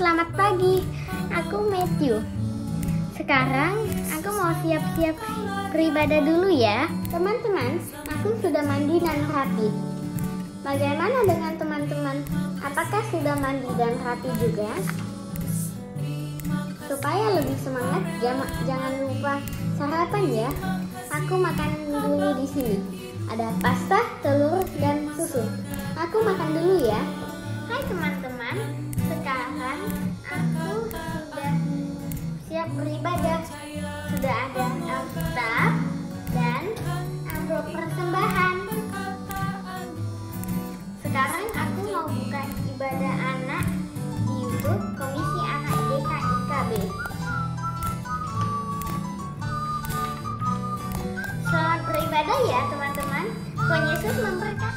selamat pagi. Aku Matthew. Sekarang aku mau siap-siap beribadah dulu ya. Teman-teman, aku sudah mandi dan rapi. Bagaimana dengan teman-teman? Apakah sudah mandi dan rapi juga? Supaya lebih semangat, jangan lupa sarapan ya. Aku makan dulu di sini. Ada pasta, telur, dan susu. Aku makan dulu ya. Hai teman-teman, sekarang aku sudah siap beribadah. Sudah ada Alkitab dan amplop persembahan. Sekarang aku mau buka ibadah anak di YouTube Komisi Anak GKIKB. Selamat beribadah ya teman-teman. Tuhan Yesus memberkati.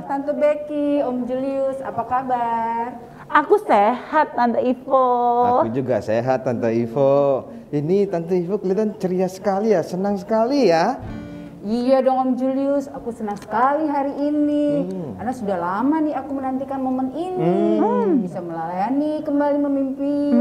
Tante Becky, Om Julius, apa kabar? Aku sehat, Tante Ivo. Aku juga sehat, Tante Ivo. Ini Tante Ivo kelihatan ceria sekali ya, senang sekali ya. Iya dong Om Julius, aku senang sekali hari ini. Karena sudah lama nih aku menantikan momen ini. Bisa melayani, kembali memimpin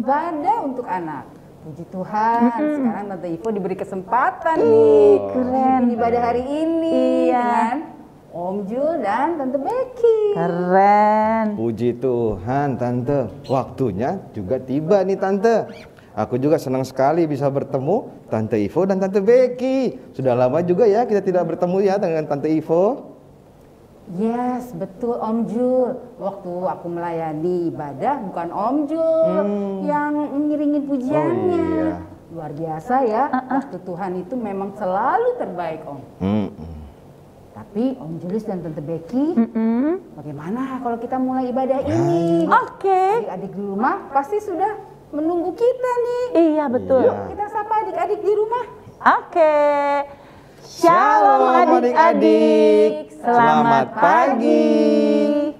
ibadah untuk anak. Puji Tuhan, sekarang Tante Ivo diberi kesempatan nih. Keren. Ibadah hari ini dengan Om Jul dan Tante Becky. Keren. Puji Tuhan, Tante. Waktunya juga tiba nih, Tante. Aku juga senang sekali bisa bertemu Tante Ivo dan Tante Becky. Sudah lama juga ya kita tidak bertemu ya dengan Tante Ivo. Yes, betul Om Jul. Waktu aku melayani ibadah bukan Om Jul yang ngiringin pujiannya. Oh, iya. Luar biasa ya. Waktu Tuhan itu memang selalu terbaik Om. Tapi Om Julius dan Tante Becky, bagaimana kalau kita mulai ibadah ini? Oke. Adik-adik di rumah pasti sudah menunggu kita nih. Iya betul. Yuk kita sapa adik-adik di rumah. Oke. Shalom adik-adik. Selamat pagi.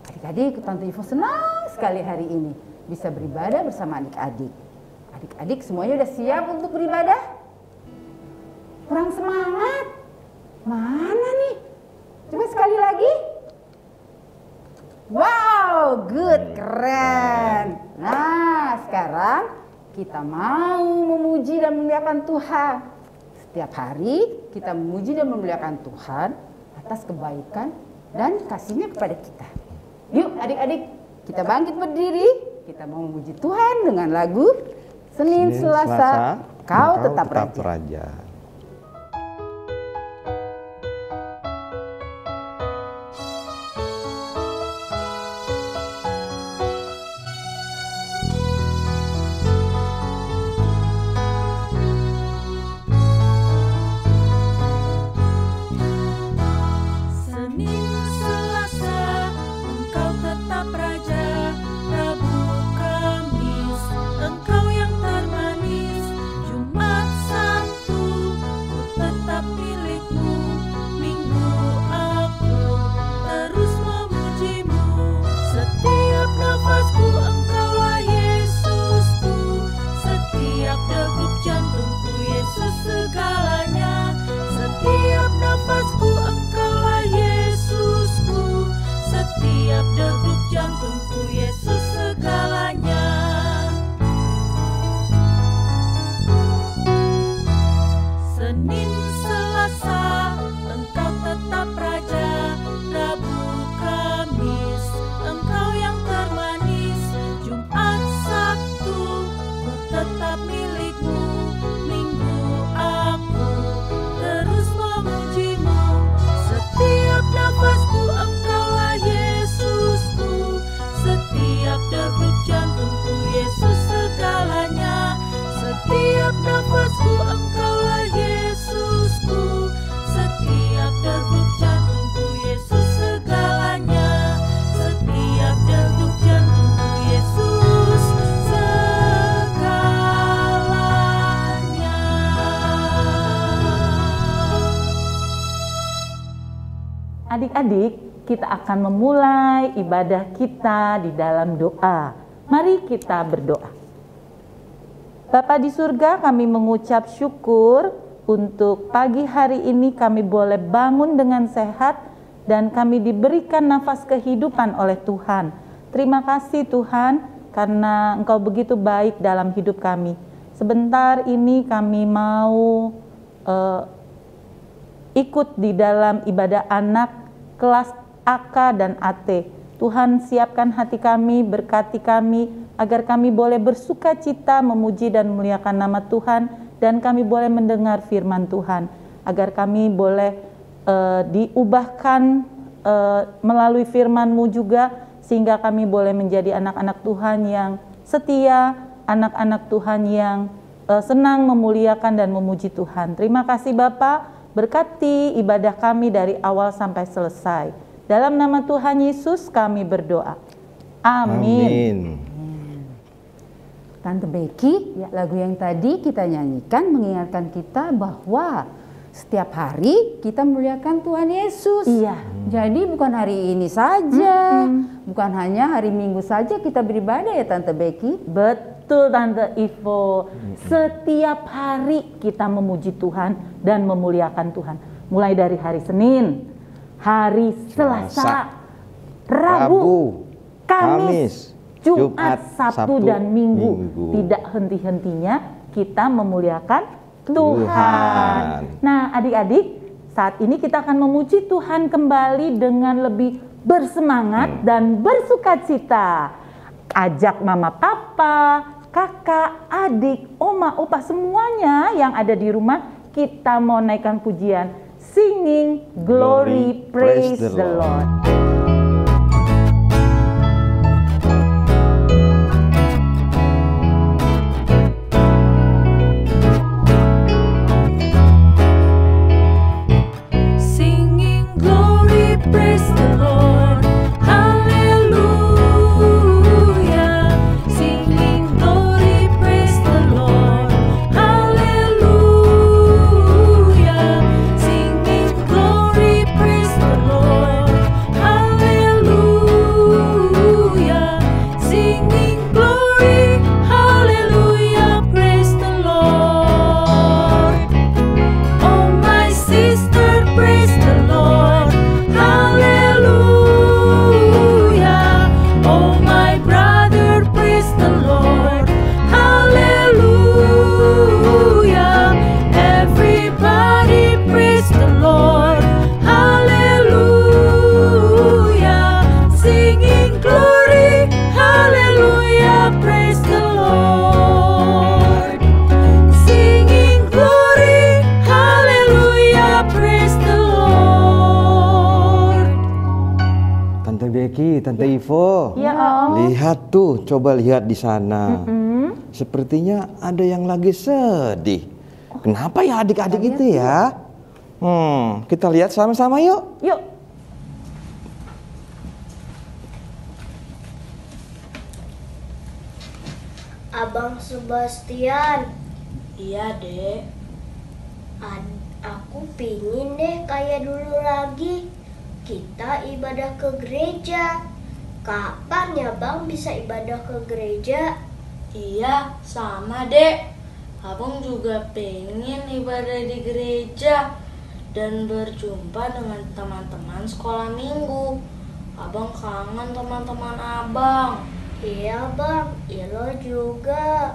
Adik-adik, Tante Ivo senang sekali hari ini bisa beribadah bersama adik-adik. Adik-adik semuanya udah siap untuk beribadah? Kurang semangat? Mana nih? Coba sekali lagi. Wow, good, keren. Nah, sekarang kita mau memuji dan memuliakan Tuhan. Setiap hari kita memuji dan memuliakan Tuhan atas kebaikan dan kasih-Nya kepada kita. Yuk adik-adik, kita bangkit berdiri. Kita mau memuji Tuhan dengan lagu Senin Selasa, Kau tetap raja. Engkau yang termanis, Jumat, Sabtu, adik-adik, kita akan memulai ibadah kita di dalam doa. Mari kita berdoa. Bapa di surga, kami mengucap syukur untuk pagi hari ini kami boleh bangun dengan sehat dan kami diberikan nafas kehidupan oleh Tuhan. Terima kasih Tuhan karena Engkau begitu baik dalam hidup kami. Sebentar ini kami mau ikut di dalam ibadah anak kelas AK dan AT. Tuhan siapkan hati kami, berkati kami, agar kami boleh bersuka cita, memuji dan memuliakan nama Tuhan, dan kami boleh mendengar firman Tuhan, agar kami boleh diubahkan melalui firman-Mu juga, sehingga kami boleh menjadi anak-anak Tuhan yang setia, anak-anak Tuhan yang senang memuliakan dan memuji Tuhan. Terima kasih Bapa, berkati ibadah kami dari awal sampai selesai. Dalam nama Tuhan Yesus kami berdoa. Amin. Tante Becky, lagu yang tadi kita nyanyikan mengingatkan kita bahwa setiap hari kita memuliakan Tuhan Yesus. Iya. Jadi bukan hari ini saja, bukan hanya hari Minggu saja kita beribadah ya Tante Becky. Betul Tante Ivo. Setiap hari kita memuji Tuhan dan memuliakan Tuhan. Mulai dari hari Senin, hari Selasa, Rabu, Kamis, Jumat, Sabtu, dan Minggu. Tidak henti-hentinya kita memuliakan Tuhan. Nah adik-adik, saat ini kita akan memuji Tuhan kembali dengan lebih bersemangat dan bersukacita. Ajak mama papa, kakak, adik, oma, opa, semuanya yang ada di rumah, kita mau naikkan pujian singing glory, praise the Lord. Singing glory, praise the Lord. Hallelujah. Singing glory, praise the Lord. Hallelujah. Singing glory, praise the Lord. Hallelujah. Singing glory, hallelujah, praise the Lord. Oh my sister, praise the Lord. Hallelujah. Oh my brother, praise the Lord. Hallelujah. Everybody praise the Lord. Hallelujah. Singing glory. Hallelujah. Praise the Lord. Singing glory. Hallelujah. Praise the Lord. Tante Becky, Tante Ivo. Ya Om. Lihat tuh, coba lihat di sana. Sepertinya ada yang lagi sedih. Kenapa ya adik-adik itu ya? Kita lihat sama-sama yuk. Yuk. Abang Sebastian, Iya, Dek. aku pingin deh kayak dulu lagi. Kita ibadah ke gereja. Kapan ya Bang bisa ibadah ke gereja? Iya, sama, Dek. Abang juga pengen ibadah di gereja dan berjumpa dengan teman-teman sekolah minggu. Abang kangen teman-teman abang. Iya Bang, Ilo juga.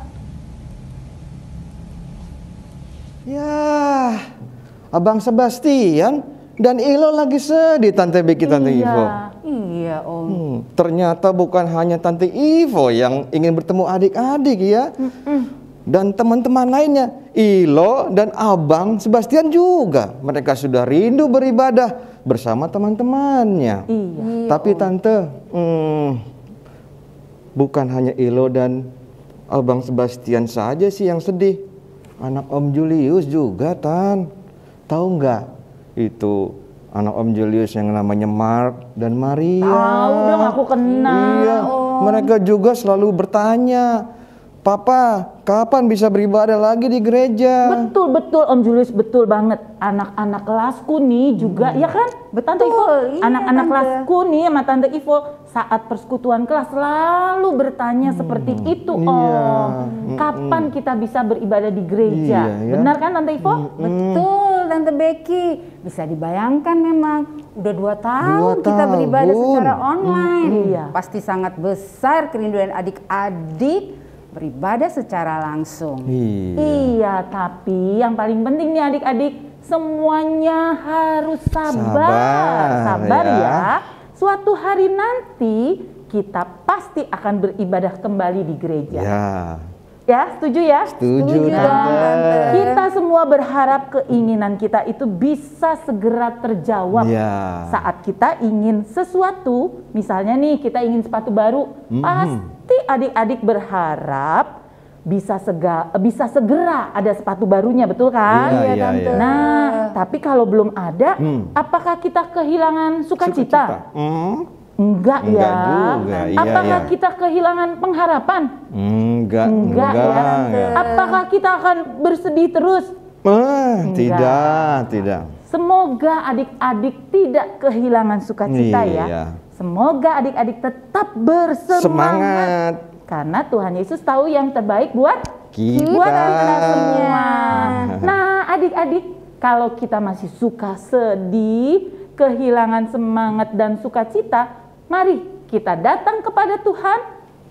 Ya, Abang Sebastian dan Ilo lagi sedih Tante Becky, Tante Ivo. Iya Om. Ternyata bukan hanya Tante Ivo yang ingin bertemu adik-adik ya. Dan teman-teman lainnya, Ilo dan Abang Sebastian juga. Mereka sudah rindu beribadah bersama teman-temannya. Iya. Tapi Tante, bukan hanya Ilo dan Abang Sebastian saja sih yang sedih. Anak Om Julius juga, Tan. Tahu nggak? Itu anak Om Julius yang namanya Mark dan Maria. Tahu dong, aku kenal. Iya, mereka juga selalu bertanya, Papa, kapan bisa beribadah lagi di gereja? Betul Om Julius, betul banget. Anak-anak kelasku nih juga, ya kan? Tante Ivo, iya, anak-anak Tante. kelasku nih sama Tante Ivo saat persekutuan kelas selalu bertanya seperti itu, Om. Kapan kita bisa beribadah di gereja? Iya, ya. Benar kan Tante Ivo? Betul, Tante Becky. Bisa dibayangkan memang udah 2 tahun 2 kita beribadah tahun. secara online. Iya. Pasti sangat besar kerinduan adik-adik beribadah secara langsung. Iya. Iya, tapi yang paling penting nih adik-adik, semuanya harus sabar. Sabar, ya. Ya. Suatu hari nanti kita pasti akan beribadah kembali di gereja. Ya. Ya, setuju ya? Setuju, Setuju, Tante. Tante. Kita semua berharap keinginan kita itu bisa segera terjawab. Ya. Saat kita ingin sesuatu, misalnya nih kita ingin sepatu baru, pasti adik-adik berharap bisa segera ada sepatu barunya, betul kan? Iya, iya, Tante. iya. Nah, tapi kalau belum ada, apakah kita kehilangan sukacita? Enggak ya. Enggak juga, iya, Apakah iya. kita kehilangan pengharapan? Enggak ya. enggak. Apakah kita akan bersedih terus? Tidak. Semoga adik-adik tidak kehilangan sukacita ya. Iya. Semoga adik-adik tetap bersemangat. Semangat. Karena Tuhan Yesus tahu yang terbaik buat Kita. kita semua. Nah, adik-adik, kalau kita masih suka sedih, kehilangan semangat dan sukacita, mari kita datang kepada Tuhan,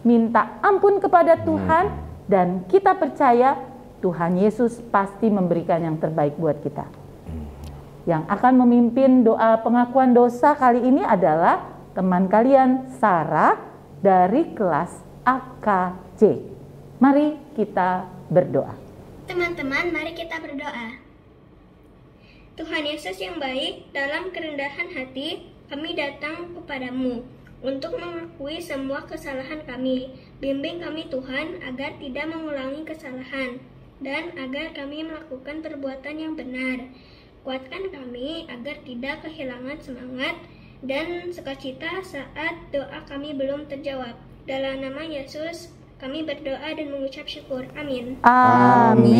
minta ampun kepada Tuhan, dan kita percaya Tuhan Yesus pasti memberikan yang terbaik buat kita. Yang akan memimpin doa pengakuan dosa kali ini adalah teman kalian Sarah dari kelas AKC. Mari kita berdoa. Teman-teman, mari kita berdoa. Tuhan Yesus yang baik, dalam kerendahan hati kami datang kepadamu untuk mengakui semua kesalahan kami. Bimbing kami Tuhan agar tidak mengulangi kesalahan dan agar kami melakukan perbuatan yang benar. Kuatkan kami agar tidak kehilangan semangat dan sukacita saat doa kami belum terjawab. Dalam nama Yesus kami berdoa dan mengucap syukur. Amin. Amin.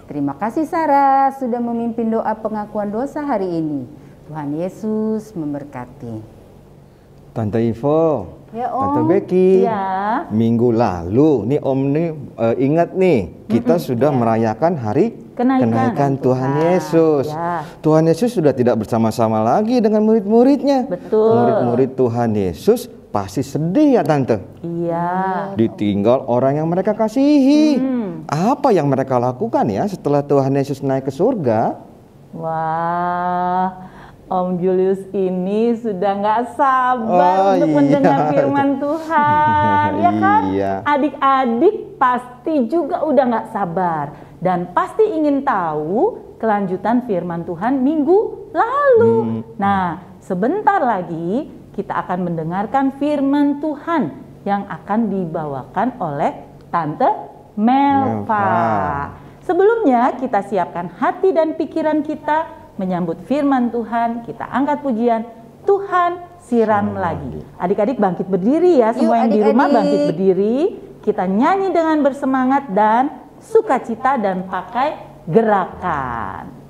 Terima kasih Sarah sudah memimpin doa pengakuan dosa hari ini. Tuhan Yesus memberkati. Tante Ivo, Ya, Tante Om. Becky, Ya. minggu lalu nih Om nih ingat nih kita sudah merayakan hari Kenaikan Tuhan Yesus. Ya. Tuhan Yesus sudah tidak bersama-sama lagi dengan murid-muridnya. Betul. Murid-murid Tuhan Yesus pasti sedih ya Tante. Iya. Ditinggal orang yang mereka kasihi. Apa yang mereka lakukan ya setelah Tuhan Yesus naik ke surga? Wah, Om Julius ini sudah nggak sabar Oh, untuk iya. mendengar firman Tuhan, ya kan? Iya. Adik-adik pasti juga udah nggak sabar dan pasti ingin tahu kelanjutan firman Tuhan minggu lalu. Nah, sebentar lagi kita akan mendengarkan firman Tuhan yang akan dibawakan oleh Tante Melva. Sebelumnya kita siapkan hati dan pikiran kita menyambut firman Tuhan, kita angkat pujian, Tuhan siram lagi. Adik-adik bangkit berdiri ya, semua yang di rumah adik-adik. bangkit berdiri. Kita nyanyi dengan bersemangat dan sukacita dan pakai gerakan.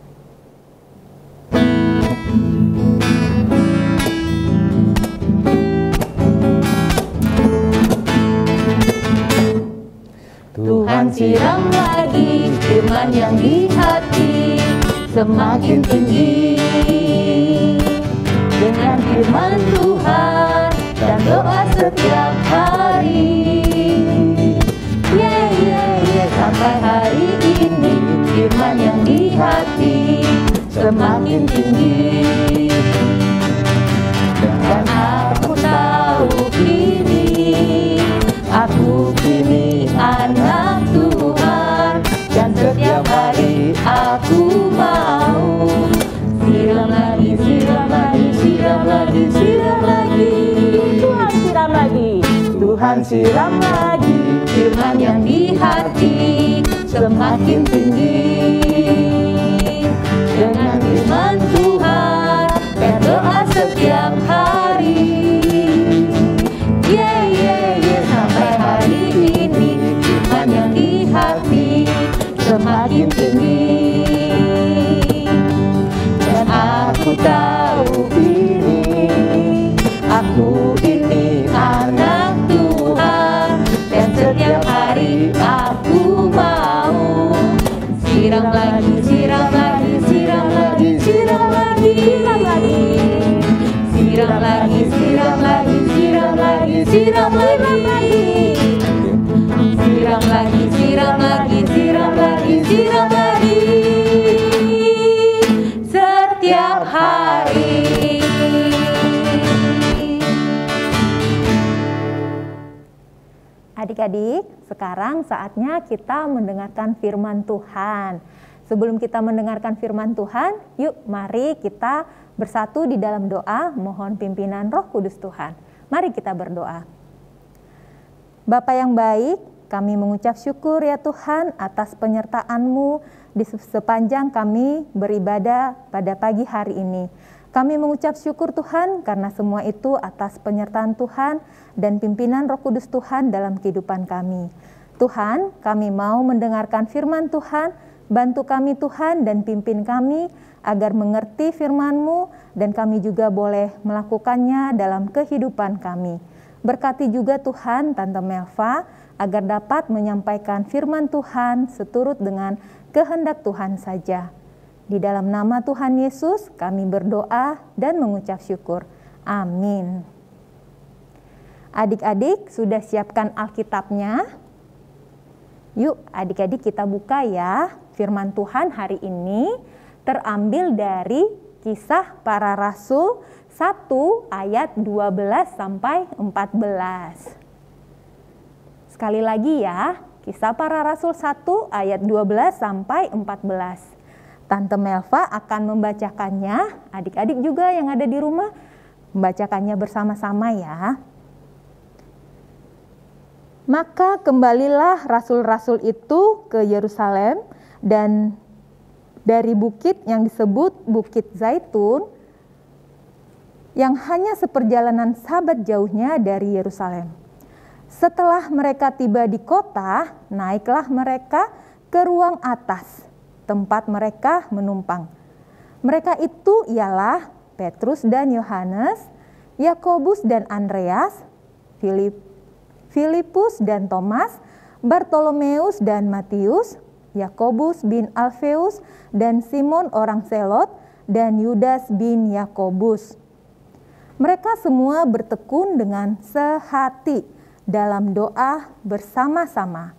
Tuhan siram lagi firman yang di hati semakin tinggi dengan firman Tuhan dan doa setiap hari. Sampai hari ini firman yang di hati semakin tinggi. Dan aku tahu kini aku kini anak Tuhan, dan setiap hari aku mau siram lagi, siram lagi, siram lagi, siram lagi. Tuhan siram lagi, Tuhan siram lagi firman yang di hati semakin tinggi. Dengan firman Tuhan berdoa setiap hari. Sampai hari setiap hari aku mau. Siram lagi, siram lagi, siram lagi, siram lagi, siram lagi. Siram lagi, siram lagi, siram lagi, siram lagi. Siram lagi, siram lagi, siram lagi, siram lagi. Setiap hari. Adik-adik, sekarang saatnya kita mendengarkan firman Tuhan. Sebelum kita mendengarkan firman Tuhan, yuk mari kita bersatu di dalam doa mohon pimpinan Roh Kudus Tuhan. Mari kita berdoa. Bapa yang baik, kami mengucap syukur ya Tuhan atas penyertaan-Mu di sepanjang kami beribadah pada pagi hari ini. Kami mengucap syukur Tuhan karena semua itu atas penyertaan Tuhan dan pimpinan Roh Kudus Tuhan dalam kehidupan kami. Tuhan, kami mau mendengarkan firman Tuhan, bantu kami Tuhan dan pimpin kami agar mengerti firman-Mu dan kami juga boleh melakukannya dalam kehidupan kami. Berkati juga Tuhan Tante Melva agar dapat menyampaikan firman Tuhan seturut dengan kehendak Tuhan saja. Di dalam nama Tuhan Yesus kami berdoa dan mengucap syukur. Amin. Adik-adik sudah siapkan Alkitabnya? Yuk adik-adik kita buka ya. Firman Tuhan hari ini terambil dari Kisah Para Rasul 1 ayat 12 sampai 14. Sekali lagi ya, Kisah Para Rasul 1 ayat 12 sampai 14. Tante Melva akan membacakannya, adik-adik juga yang ada di rumah membacakannya bersama-sama ya. Maka kembalilah rasul-rasul itu ke Yerusalem dan dari bukit yang disebut Bukit Zaitun yang hanya seperjalanan sabat jauhnya dari Yerusalem. Setelah mereka tiba di kota, naiklah mereka ke ruang atas, tempat mereka menumpang. Mereka itu ialah Petrus dan Yohanes, Yakobus dan Andreas, Filipus dan Thomas, Bartolomeus dan Matius, Yakobus bin Alfeus dan Simon orang Selot, dan Yudas bin Yakobus. Mereka semua bertekun dengan sehati dalam doa bersama-sama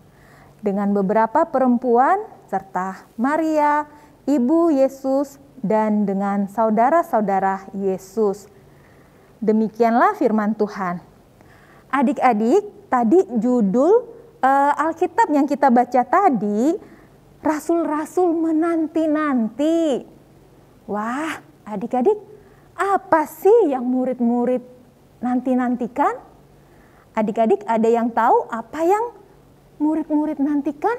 dengan beberapa perempuan serta Maria, ibu Yesus, dan dengan saudara-saudara Yesus. Demikianlah firman Tuhan. Adik-adik, tadi judul Alkitab yang kita baca tadi, Rasul-Rasul menanti-nanti. Wah, adik-adik, apa sih yang murid-murid nanti-nantikan? Adik-adik ada yang tahu apa yang murid-murid nantikan?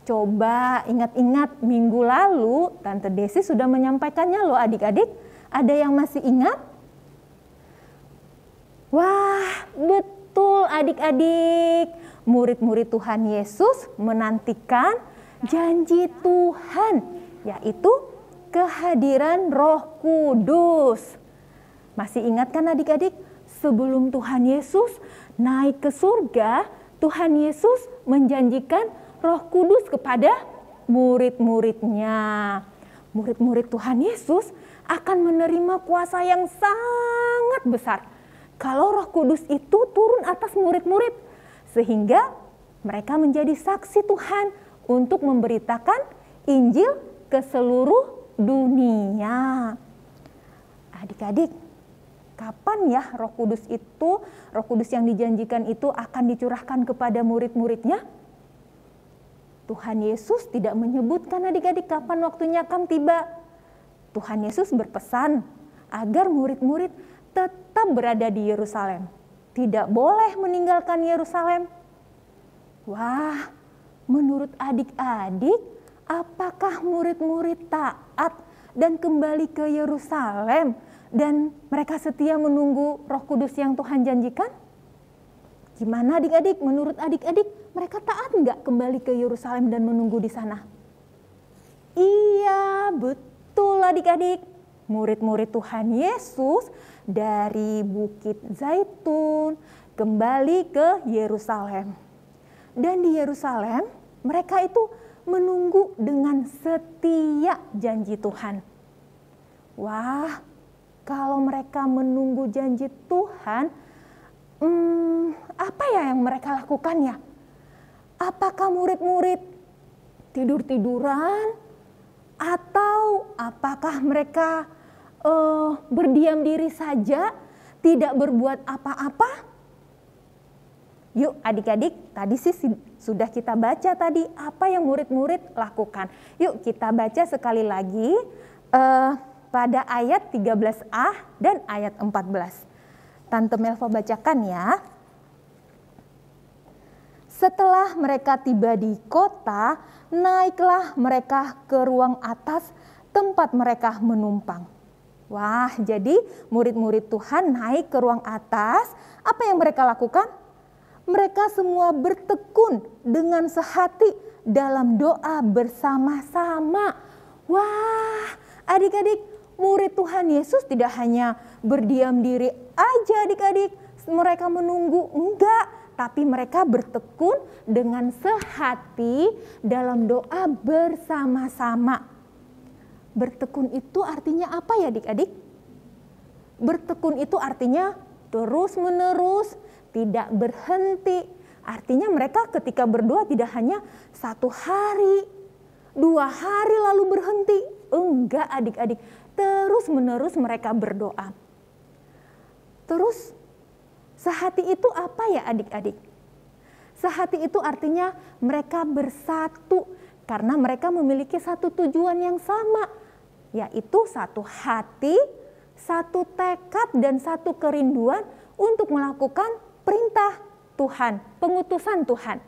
Coba ingat-ingat minggu lalu Tante Desi sudah menyampaikannya loh adik-adik. Ada yang masih ingat? Wah, betul adik-adik. Murid-murid Tuhan Yesus menantikan janji Tuhan, yaitu kehadiran Roh Kudus. Masih ingat kan adik-adik? Sebelum Tuhan Yesus naik ke surga, Tuhan Yesus menjanjikan Roh Kudus kepada murid-muridnya. Murid-murid Tuhan Yesus akan menerima kuasa yang sangat besar kalau Roh Kudus itu turun atas murid-murid, sehingga mereka menjadi saksi Tuhan untuk memberitakan Injil ke seluruh dunia. Adik-adik, kapan ya Roh Kudus itu, Roh Kudus yang dijanjikan itu akan dicurahkan kepada murid-muridnya? Tuhan Yesus tidak menyebutkan adik-adik kapan waktunya akan tiba. Tuhan Yesus berpesan agar murid-murid tetap berada di Yerusalem. Tidak boleh meninggalkan Yerusalem. Wah, menurut adik-adik, apakah murid-murid taat dan kembali ke Yerusalem dan mereka setia menunggu Roh Kudus yang Tuhan janjikan? Gimana adik-adik? Menurut adik-adik, mereka taat nggak kembali ke Yerusalem dan menunggu di sana? Iya, betul adik-adik. Murid-murid Tuhan Yesus dari Bukit Zaitun kembali ke Yerusalem. Dan di Yerusalem mereka itu menunggu dengan setia janji Tuhan. Wah, kalau mereka menunggu janji Tuhan, apa ya yang mereka lakukan ya? Apakah murid-murid tidur-tiduran? Atau apakah mereka berdiam diri saja, tidak berbuat apa-apa? Yuk adik-adik, tadi sih sudah kita baca tadi apa yang murid-murid lakukan. Yuk kita baca sekali lagi pada ayat 13a dan ayat 14. Tante Melva bacakan ya. Setelah mereka tiba di kota, naiklah mereka ke ruang atas tempat mereka menumpang. Wah, jadi murid-murid Tuhan naik ke ruang atas. Apa yang mereka lakukan? Mereka semua bertekun dengan sehati dalam doa bersama-sama. Wah, adik-adik, murid Tuhan Yesus tidak hanya berdiam diri aja adik-adik. Mereka menunggu, enggak. Tapi mereka bertekun dengan sehati dalam doa bersama-sama. Bertekun itu artinya apa ya adik-adik? Bertekun itu artinya terus-menerus, tidak berhenti. Artinya mereka ketika berdoa tidak hanya 1 hari, 2 hari lalu berhenti. Enggak adik-adik, terus-menerus mereka berdoa. Terus sehati itu apa ya adik-adik? Sehati itu artinya mereka bersatu karena mereka memiliki satu tujuan yang sama, yaitu satu hati, satu tekad dan satu kerinduan untuk melakukan perintah Tuhan, pengutusan Tuhan.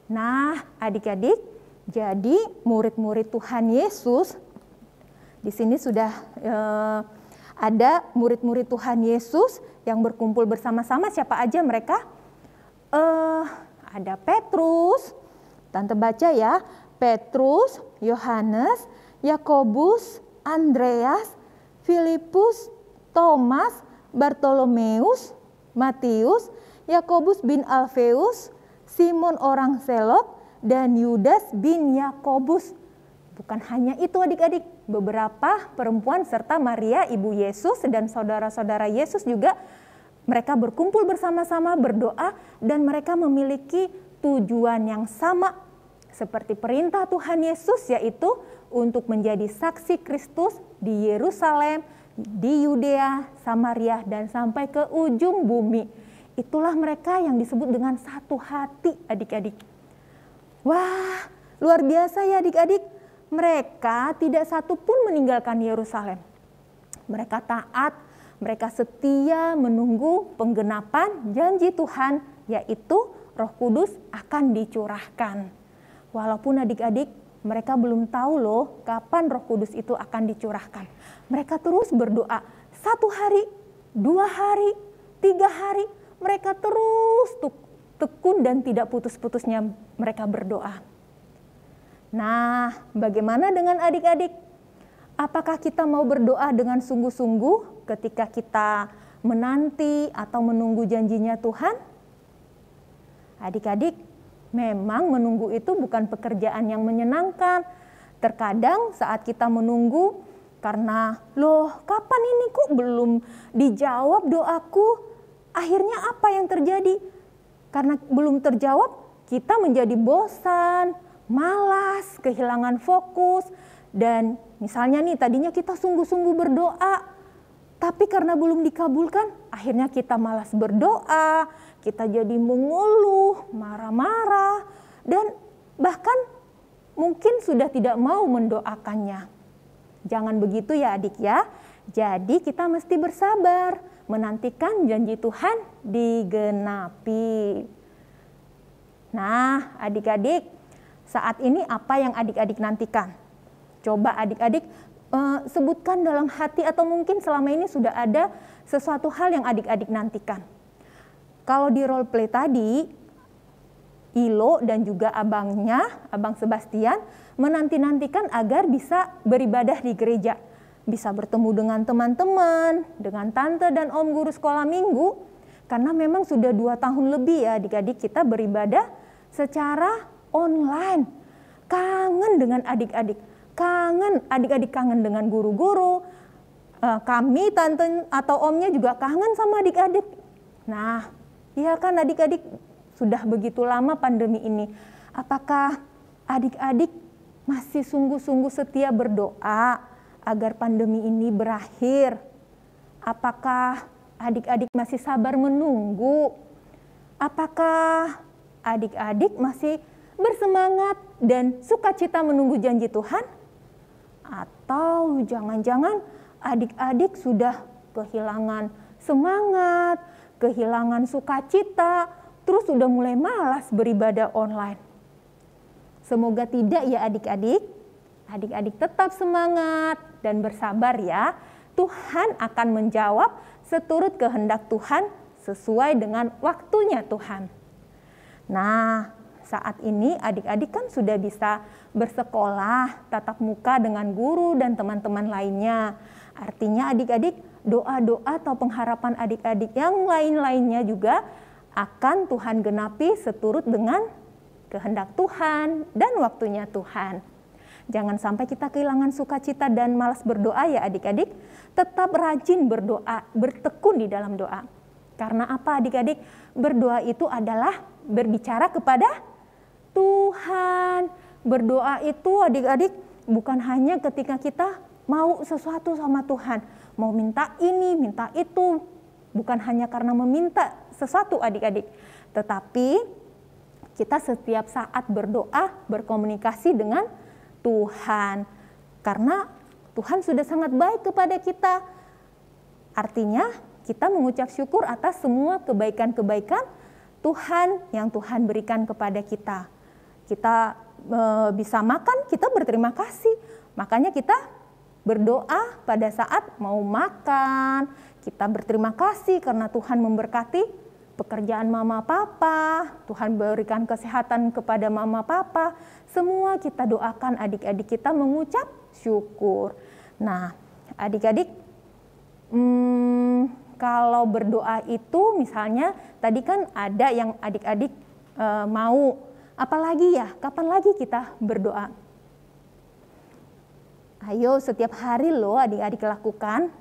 Nah, adik-adik, jadi murid-murid Tuhan Yesus di sini sudah ada murid-murid Tuhan Yesus yang berkumpul bersama-sama. Siapa aja mereka? Ada Petrus, tante baca ya, Petrus, Yohanes, Yakobus, Andreas, Filipus, Thomas, Bartolomeus, Matius, Yakobus bin Alfeus, Simon orang Selot, dan Yudas bin Yakobus. Bukan hanya itu adik-adik, beberapa perempuan serta Maria ibu Yesus dan saudara-saudara Yesus juga mereka berkumpul bersama-sama berdoa dan mereka memiliki tujuan yang sama seperti perintah Tuhan Yesus, yaitu untuk menjadi saksi Kristus di Yerusalem, di Yudea, Samaria dan sampai ke ujung bumi. Itulah mereka yang disebut dengan satu hati adik-adik. Wah, luar biasa ya adik-adik. Mereka tidak satu pun meninggalkan Yerusalem. Mereka taat, mereka setia menunggu penggenapan janji Tuhan, yaitu Roh Kudus akan dicurahkan. Walaupun adik-adik mereka belum tahu loh kapan Roh Kudus itu akan dicurahkan. Mereka terus berdoa 1 hari, 2 hari, 3 hari. Mereka terus tekun dan tidak putus-putusnya mereka berdoa. Nah, bagaimana dengan adik-adik? Apakah kita mau berdoa dengan sungguh-sungguh ketika kita menanti atau menunggu janjinya Tuhan? Adik-adik, memang menunggu itu bukan pekerjaan yang menyenangkan. Terkadang saat kita menunggu karena, loh kapan ini kok belum dijawab doaku? Akhirnya apa yang terjadi? Karena belum terjawab, kita menjadi bosan, malas, kehilangan fokus, dan misalnya nih tadinya kita sungguh-sungguh berdoa, tapi karena belum dikabulkan, akhirnya kita malas berdoa, kita jadi mengeluh, marah-marah, dan bahkan mungkin sudah tidak mau mendoakannya. Jangan begitu ya adik ya, jadi kita mesti bersabar, menantikan janji Tuhan digenapi. Nah adik-adik, saat ini apa yang adik-adik nantikan? Coba adik-adik sebutkan dalam hati atau mungkin selama ini sudah ada sesuatu hal yang adik-adik nantikan. Kalau di role play tadi, Ilo dan juga abangnya, Abang Sebastian, menanti-nantikan agar bisa beribadah di gereja. Bisa bertemu dengan teman-teman, dengan tante dan om guru sekolah minggu. Karena memang sudah 2 tahun lebih ya adik-adik kita beribadah secara online. Kangen dengan adik-adik, adik-adik kangen dengan guru-guru. Kami tante atau omnya juga kangen sama adik-adik. Nah, iya kan adik-adik, sudah begitu lama pandemi ini. Apakah adik-adik masih sungguh-sungguh setia berdoa agar pandemi ini berakhir? Apakah adik-adik masih sabar menunggu? Apakah adik-adik masih bersemangat dan sukacita menunggu janji Tuhan? Atau jangan-jangan adik-adik sudah kehilangan semangat, kehilangan sukacita, terus sudah mulai malas beribadah online? Semoga tidak ya adik-adik. Adik-adik tetap semangat dan bersabar ya. Tuhan akan menjawab seturut kehendak Tuhan sesuai dengan waktunya Tuhan. Nah, saat ini adik-adik kan sudah bisa bersekolah tatap muka dengan guru dan teman-teman lainnya. Artinya adik-adik, doa-doa atau pengharapan adik-adik yang lain-lainnya juga akan Tuhan genapi seturut dengan kehendak Tuhan dan waktunya Tuhan. Jangan sampai kita kehilangan sukacita dan malas berdoa ya adik-adik. Tetap rajin berdoa, bertekun di dalam doa. Karena apa adik-adik? Berdoa itu adalah berbicara kepada Tuhan. Berdoa itu adik-adik bukan hanya ketika kita mau sesuatu sama Tuhan. Mau minta ini, minta itu. Bukan hanya karena meminta sesuatu adik-adik. Tetapi kita setiap saat berdoa, berkomunikasi dengan Tuhan. Karena Tuhan sudah sangat baik kepada kita. Artinya kita mengucap syukur atas semua kebaikan-kebaikan Tuhan yang Tuhan berikan kepada kita. Kita bisa makan, kita berterima kasih. Makanya kita berdoa pada saat mau makan. Kita berterima kasih karena Tuhan memberkati pekerjaan mama papa, Tuhan berikan kesehatan kepada mama papa. Semua kita doakan adik-adik kita mengucap syukur. Nah, adik-adik, kalau berdoa itu misalnya tadi kan ada yang adik-adik mau, apalagi ya, kapan lagi kita berdoa? Ayo setiap hari loh adik-adik lakukan.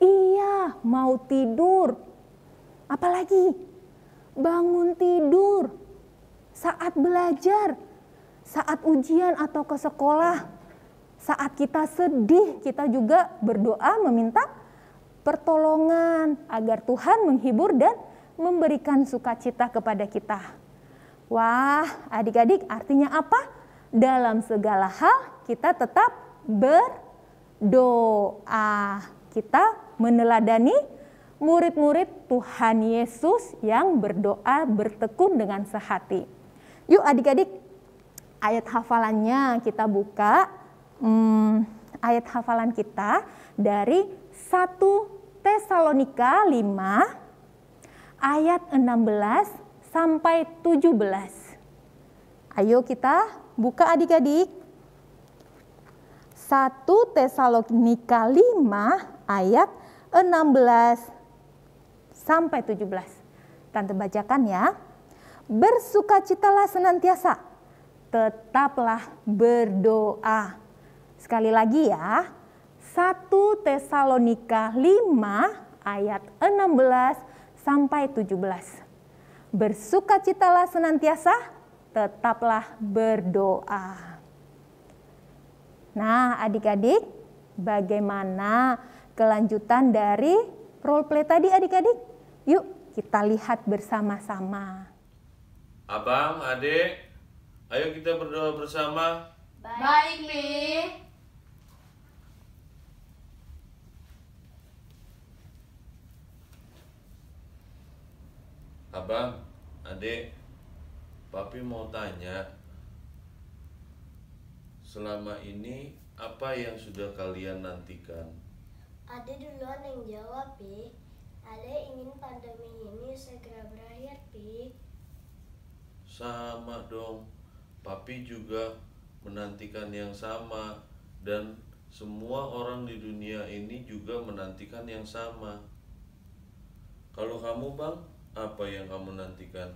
Iya, mau tidur. Apalagi bangun tidur, saat belajar, saat ujian atau ke sekolah, saat kita sedih, kita juga berdoa meminta pertolongan agar Tuhan menghibur dan memberikan sukacita kepada kita. Wah, adik-adik, artinya apa? Dalam segala hal kita tetap berdoa. Kita meneladani murid-murid Tuhan Yesus yang berdoa bertekun dengan sehati. Yuk adik-adik, ayat hafalannya kita buka. Ayat hafalan kita dari 1 Tesalonika 5 ayat 16 sampai 17. Ayo kita buka adik-adik. 1 Tesalonika 5 ayat 16 sampai 17. Tante bacakan ya. Bersukacitalah senantiasa, tetaplah berdoa. Sekali lagi ya. 1 Tesalonika 5 ayat 16 sampai 17. Bersukacitalah senantiasa, tetaplah berdoa. Nah, adik-adik, bagaimana kelanjutan dari role play tadi adik-adik? Yuk kita lihat bersama-sama. Abang, adik, ayo kita berdoa bersama. Baik, Li. Abang, adik, Papi mau tanya. Selama ini apa yang sudah kalian nantikan? Ade duluan yang jawab, Pi. Ade ingin pandemi ini segera berakhir, Pi. Sama dong, Papi juga menantikan yang sama. Dan semua orang di dunia ini juga menantikan yang sama. Kalau kamu Bang, apa yang kamu nantikan?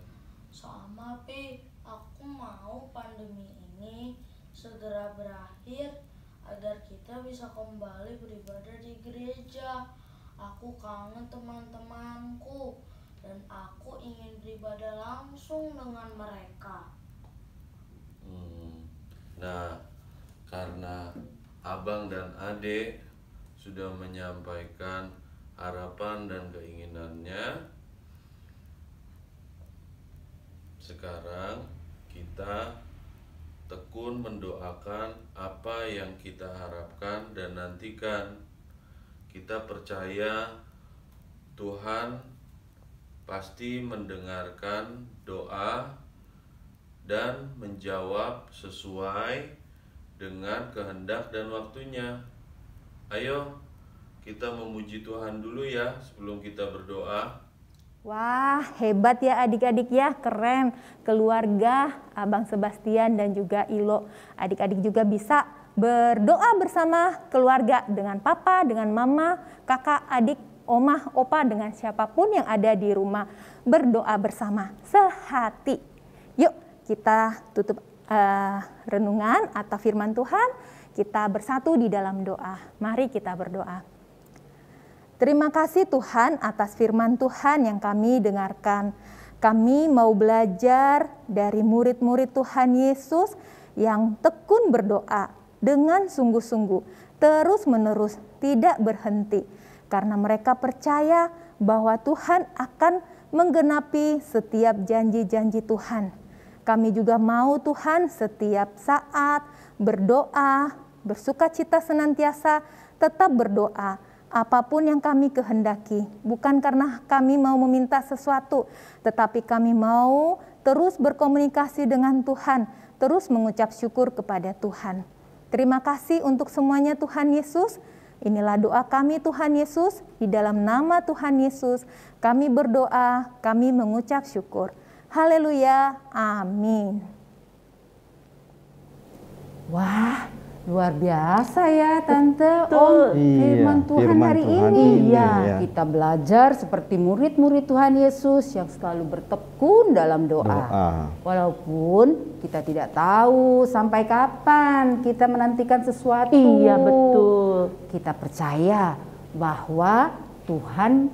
Sama Pi, aku mau pandemi ini segera berakhir agar kita bisa kembali beribadah di gereja. Aku kangen teman-temanku dan aku ingin beribadah langsung dengan mereka. Nah, karena Abang dan Adik sudah menyampaikan harapan dan keinginannya, sekarang kita tekun mendoakan apa yang kita harapkan dan nantikan. Kita percaya Tuhan pasti mendengarkan doa dan menjawab sesuai dengan kehendak dan waktunya. Ayo kita memuji Tuhan dulu ya sebelum kita berdoa. Wah, hebat ya adik-adik ya, keren. Keluarga Abang Sebastian dan juga Ilo, adik-adik juga bisa berdoa bersama keluarga dengan papa, dengan mama, kakak, adik, omah, opa, dengan siapapun yang ada di rumah. Berdoa bersama sehati. Yuk kita tutup renungan atau firman Tuhan. Kita bersatu di dalam doa. Mari kita berdoa. Terima kasih Tuhan atas firman Tuhan yang kami dengarkan. Kami mau belajar dari murid-murid Tuhan Yesus yang tekun berdoa dengan sungguh-sungguh, terus-menerus, tidak berhenti. Karena mereka percaya bahwa Tuhan akan menggenapi setiap janji-janji Tuhan. Kami juga mau Tuhan setiap saat berdoa, bersukacita senantiasa, tetap berdoa. Apapun yang kami kehendaki, bukan karena kami mau meminta sesuatu, tetapi kami mau terus berkomunikasi dengan Tuhan, terus mengucap syukur kepada Tuhan. Terima kasih untuk semuanya Tuhan Yesus. Inilah doa kami Tuhan Yesus, di dalam nama Tuhan Yesus kami berdoa, kami mengucap syukur. Haleluya, amin. Wah, luar biasa ya Tante. Om, firman Tuhan firman hari Tuhan ini. ini, Ya, ya. kita belajar seperti murid-murid Tuhan Yesus yang selalu bertekun dalam doa. Walaupun kita tidak tahu sampai kapan kita menantikan sesuatu. Iya, betul. Kita percaya bahwa Tuhan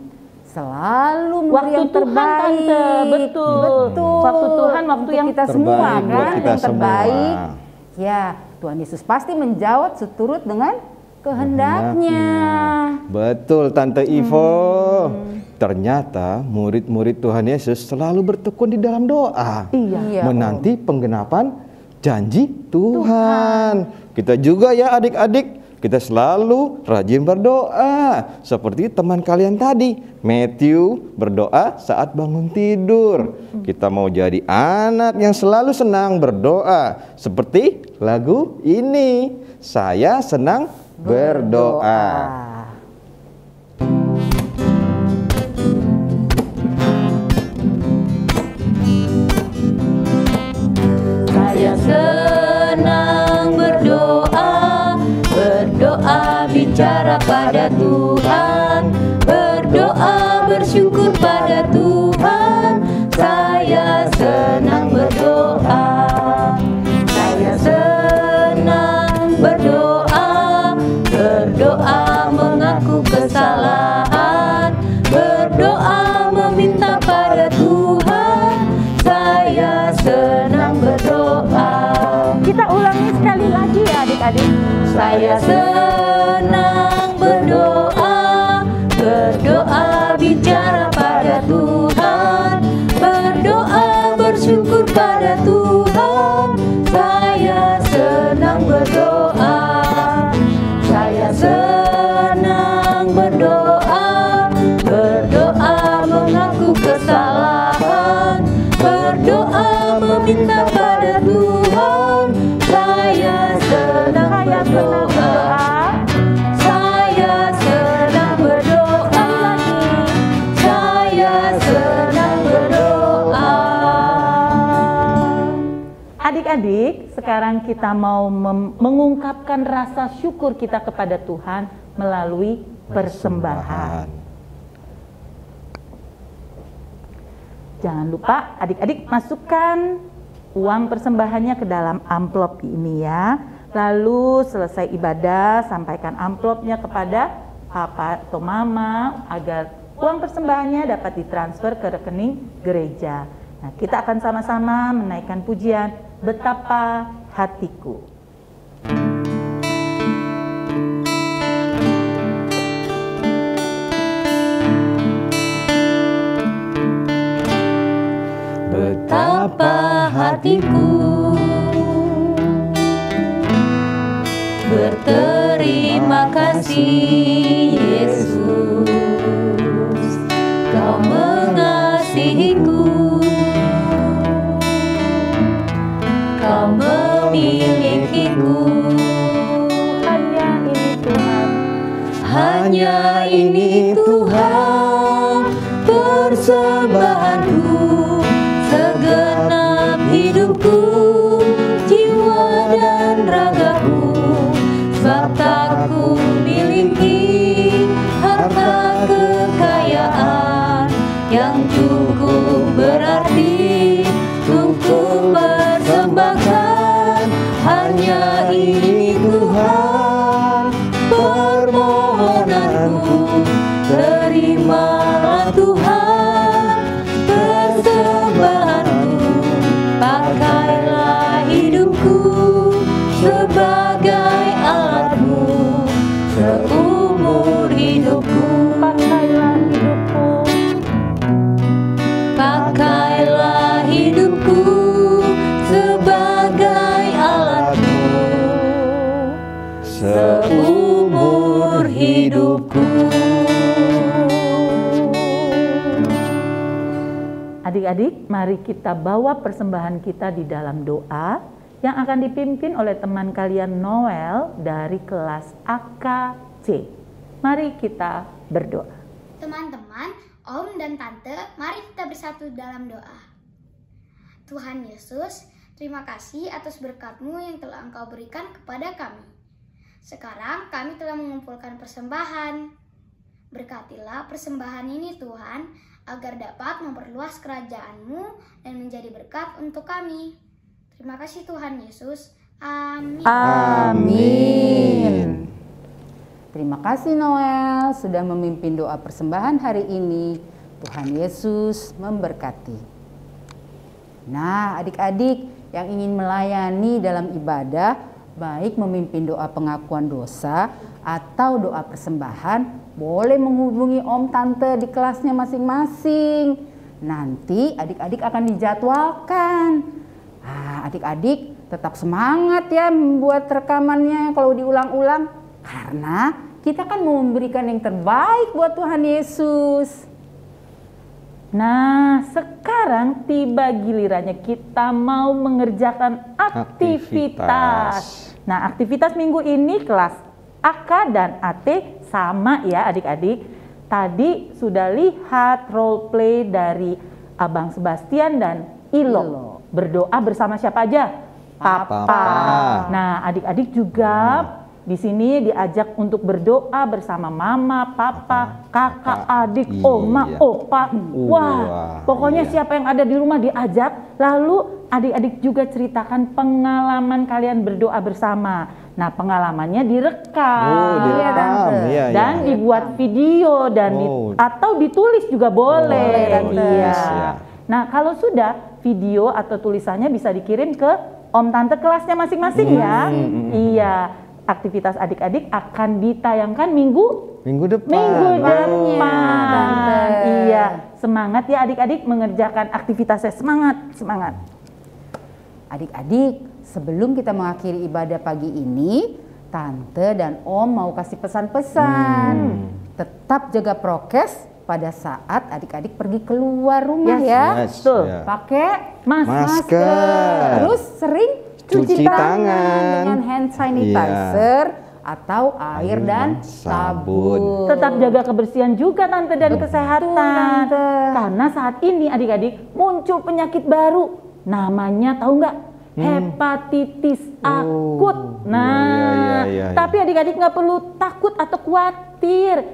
selalu memberi Waktu yang Tuhan, terbaik. Tante, betul. Waktu Tuhan, waktu untuk yang kita semua terbaik buat kan, kita yang terbaik. semua. Ya, Tuhan Yesus pasti menjawab seturut dengan kehendaknya. Betul Tante Ivo. Ternyata murid-murid Tuhan Yesus selalu bertekun di dalam doa. Iya, menanti penggenapan janji Tuhan. Kita juga ya adik-adik, kita selalu rajin berdoa. Seperti teman kalian tadi, Matthew berdoa saat bangun tidur. Kita mau jadi anak yang selalu senang berdoa. Seperti lagu ini, saya senang berdoa. Saya senang berdoa, berdoa bicara pada Tuhan, berdoa bersyukur pada Tuhan. Saya senang berdoa, saya senang berdoa, berdoa mengaku kesalahan, berdoa meminta pada Tuhan. Saya senang berdoa. Kita ulangi sekali lagi ya adik-adik. Saya senang berdoa, berdoa bicara pada Tuhan, berdoa bersyukur pada Tuhan. Saya senang berdoa, saya senang berdoa, berdoa mengaku kesalahan, berdoa meminta pada Tuhan. Saya senang berdoa, saya senang berdoa, saya senang berdoa. Adik-adik, sekarang kita mau mengungkapkan rasa syukur kita kepada Tuhan melalui persembahan. Jangan lupa adik-adik masukkan uang persembahannya ke dalam amplop ini ya. Lalu selesai ibadah, sampaikan amplopnya kepada papa atau mama agar uang persembahannya dapat ditransfer ke rekening gereja. Nah, kita akan sama-sama menaikkan pujian Betapa Hatiku. Betapa hatiku berterima kasih Yesus, Kau mengasihiku, Kau memilikiku. Hanya ini Tuhan, hanya ini Tuhan persembahanku, segenap hidupku, jiwa dan ragaku, sebab tak ku miliki harta kekayaan yang cukup berarti untuk ku persembahkan. Hanya ini Tuhan permohonanku, terimalah Tuhan persembahanku, pakailah hidupku sebagai alatmu seumur hidupku. pakailah hidupku, Pakailah hidupku sebagai alatmu seumur hidupku. Adik-adik, mari kita bawa persembahan kita di dalam doa yang akan dipimpin oleh teman kalian Noel dari kelas AKC. Mari kita berdoa. Teman-teman, Om dan Tante, mari kita bersatu dalam doa. Tuhan Yesus, terima kasih atas berkat-Mu yang telah Engkau berikan kepada kami. Sekarang kami telah mengumpulkan persembahan. Berkatilah persembahan ini Tuhan, agar dapat memperluas kerajaan-Mu dan menjadi berkat untuk kami. Terima kasih Tuhan Yesus. Amin. Amin. Terima kasih Noel sudah memimpin doa persembahan hari ini. Tuhan Yesus memberkati. Nah, adik-adik yang ingin melayani dalam ibadah, baik memimpin doa pengakuan dosa atau doa persembahan, boleh menghubungi Om Tante di kelasnya masing-masing. Nanti adik-adik akan dijadwalkan. Adik-adik tetap semangat ya membuat rekamannya kalau diulang-ulang, karena kita kan mau memberikan yang terbaik buat Tuhan Yesus. Nah, sekarang tiba gilirannya kita mau mengerjakan aktivitas. Nah, aktivitas minggu ini kelas AK dan AT sama ya adik-adik. Tadi sudah lihat role play dari Abang Sebastian dan Ilo. Berdoa bersama siapa aja? Papa. Nah, adik-adik juga di sini diajak untuk berdoa bersama mama, papa, kakak, adik, oma, opa. Wah, pokoknya siapa yang ada di rumah diajak. Lalu adik-adik juga ceritakan pengalaman kalian berdoa bersama. Nah, pengalamannya direkam, dan dibuat video dan atau ditulis juga boleh. Nah, kalau sudah video atau tulisannya bisa dikirim ke Om Tante kelasnya masing-masing ya. Iya. Aktivitas adik-adik akan ditayangkan minggu depan. Iya, semangat ya adik-adik mengerjakan aktivitasnya, semangat. Adik-adik, sebelum kita mengakhiri ibadah pagi ini, Tante dan Om mau kasih pesan-pesan. Tetap jaga prokes pada saat adik-adik pergi keluar rumah ya. Pakai masker. Terus sering cuci tangan dengan hand sanitizer atau air dan sabun. Tetap jaga kebersihan juga Tante dan kesehatan. Karena saat ini adik-adik muncul penyakit baru. Namanya tahu nggak? Hepatitis akut. Nah, tapi adik-adik nggak perlu takut atau khawatir.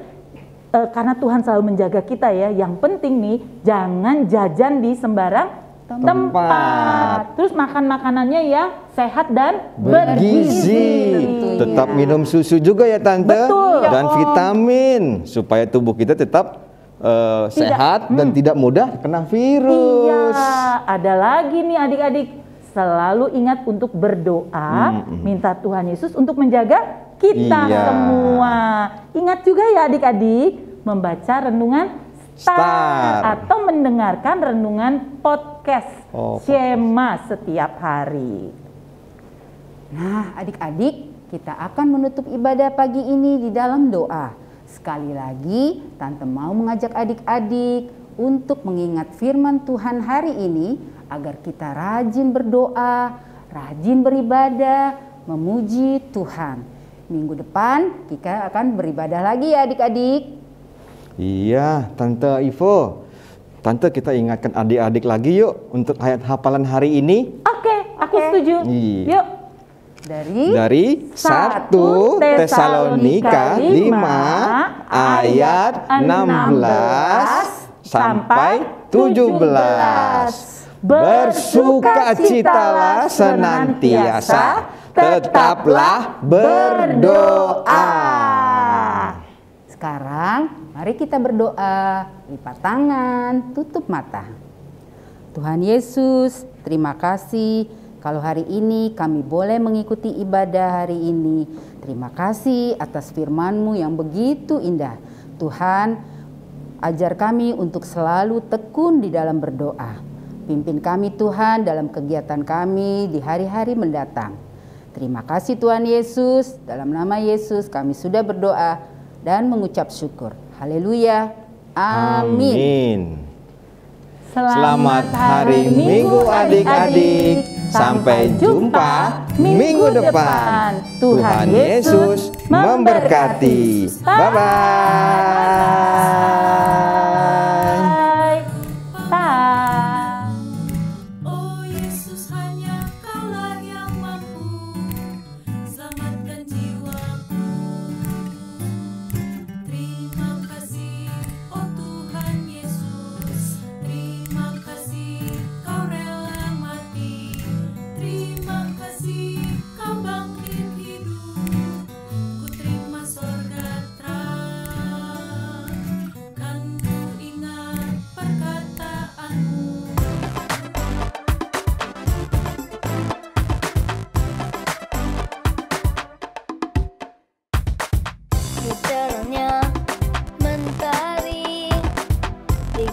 karena Tuhan selalu menjaga kita ya. Yang penting nih, jangan jajan di sembarang tempat. Terus makan makanannya ya sehat dan bergizi. Tetap minum susu juga ya Tante. Betul. Dan vitamin supaya tubuh kita tetap sehat dan tidak mudah kena virus. Iya, ada lagi nih adik-adik. Selalu ingat untuk berdoa, minta Tuhan Yesus untuk menjaga kita semua. Ingat juga ya adik-adik, membaca renungan Star atau mendengarkan renungan podcast Shema setiap hari. Nah, adik-adik, kita akan menutup ibadah pagi ini di dalam doa. Sekali lagi, Tante mau mengajak adik-adik untuk mengingat firman Tuhan hari ini agar kita rajin berdoa, rajin beribadah, memuji Tuhan. Minggu depan kita akan beribadah lagi ya adik-adik. Iya, Tante Ivo. Tante, kita ingatkan adik-adik lagi yuk untuk ayat hafalan hari ini. Oke, aku setuju. Iya. Yuk. Dari 1 Tesalonika 5 ayat 16 sampai 17. Bersukacitalah senantiasa, tetaplah berdoa. Sekarang mari kita berdoa, lipat tangan, tutup mata. Tuhan Yesus, terima kasih kalau hari ini kami boleh mengikuti ibadah hari ini. Terima kasih atas firman-Mu yang begitu indah. Tuhan, ajar kami untuk selalu tekun di dalam berdoa. Pimpin kami Tuhan dalam kegiatan kami di hari-hari mendatang. Terima kasih Tuhan Yesus, dalam nama Yesus kami sudah berdoa dan mengucap syukur. Haleluya. Amin. Selamat hari Minggu adik-adik. Sampai jumpa minggu depan. Tuhan Yesus memberkati. Bye-bye.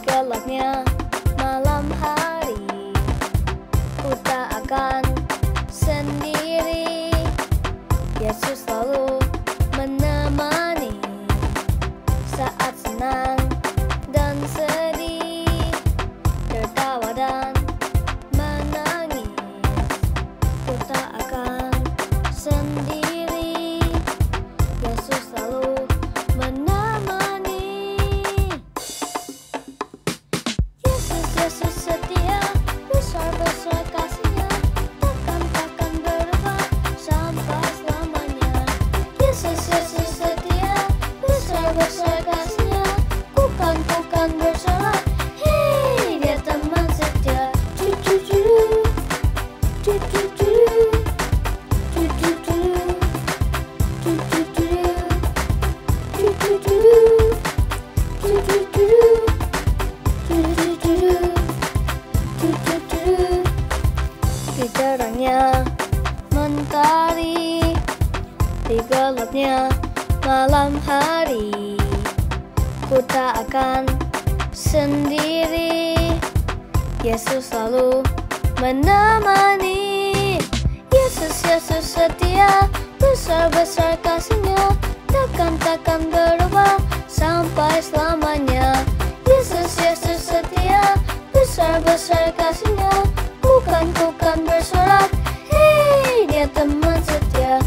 gelapnya malam hari, ku tak akan sendiri. Yesus selalu menemani saat senang dan sedih, tertawa dan menangis. Ku tak akan sendiri. Yesus selalu menemani. Yesus setia, besar-besar kasih-Nya, takkan berubah sampai selamanya. Yesus setia, besar-besar kasih-Nya, bukan bersalah. Hei, Dia teman setia. Di terangnya mentari, di gelapnya malam hari, ku tak akan sendiri. Yesus selalu menemani. Yesus setia, besar-besar kasih-Nya, takkan berubah sampai selamanya. Yesus setia, besar-besar kasih-Nya, bukan bersorak. Hei, Dia teman setia.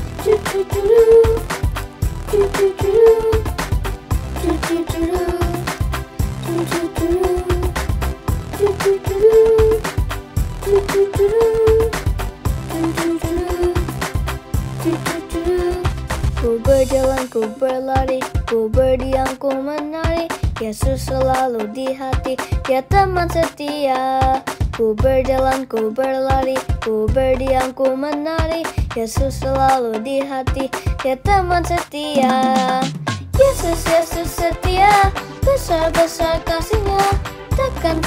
Ku berjalan, ku berlari, ku berdiam, ku menari. Yesus selalu di hati, Dia teman setia. Ku berjalan, ku berlari, ku berdiam, ku menari. Yesus selalu di hati, Dia teman setia. Yesus, Yesus setia, besar-besar kasih-Nya, takkan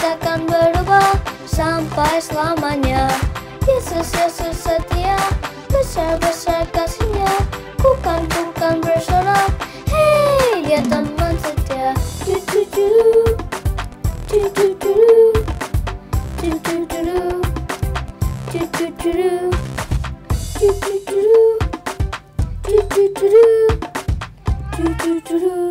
berubah sampai selamanya. Yesus, Yesus setia, besar-besar kasih-Nya, bukan bersorak. Hei, Dia teman setia. Du-du-du, du-du-du, du-du-du, du-du-du, du-du-du, du-du-du, du-du-du.